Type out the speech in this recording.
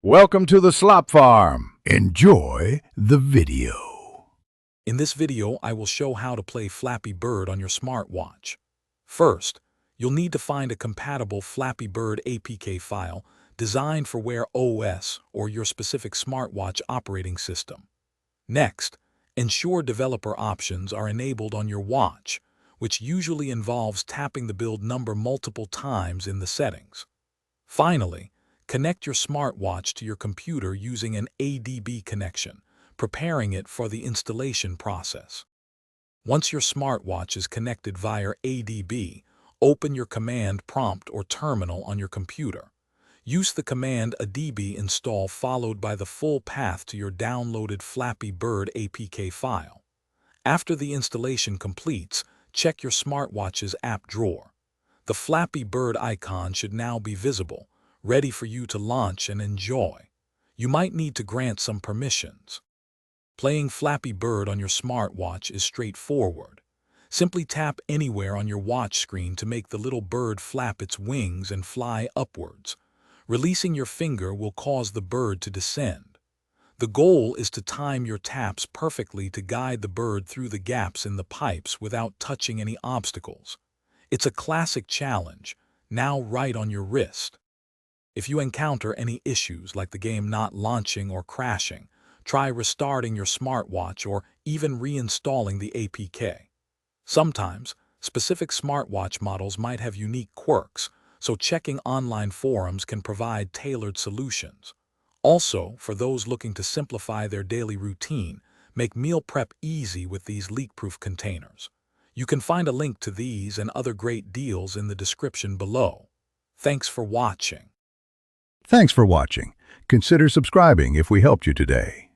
Welcome to the Slop Farm. Enjoy the video. In this video, I will show how to play Flappy Bird on your smartwatch. First, you'll need to find a compatible Flappy Bird APK file designed for Wear OS or your specific smartwatch operating system. Next, ensure developer options are enabled on your watch, which usually involves tapping the build number multiple times in the settings. Finally, connect your smartwatch to your computer using an ADB connection, preparing it for the installation process. Once your smartwatch is connected via ADB, open your command prompt or terminal on your computer. Use the command adb install followed by the full path to your downloaded Flappy Bird APK file. After the installation completes, check your smartwatch's app drawer. The Flappy Bird icon should now be visible, ready for you to launch and enjoy. You might need to grant some permissions. Playing Flappy Bird on your smartwatch is straightforward. Simply tap anywhere on your watch screen to make the little bird flap its wings and fly upwards. Releasing your finger will cause the bird to descend. The goal is to time your taps perfectly to guide the bird through the gaps in the pipes without touching any obstacles. It's a classic challenge, now right on your wrist. If you encounter any issues like the game not launching or crashing, try restarting your smartwatch or even reinstalling the APK. Sometimes, specific smartwatch models might have unique quirks, so checking online forums can provide tailored solutions. Also, for those looking to simplify their daily routine, make meal prep easy with these leak-proof containers. You can find a link to these and other great deals in the description below. Thanks for watching. Thanks for watching. Consider subscribing if we helped you today.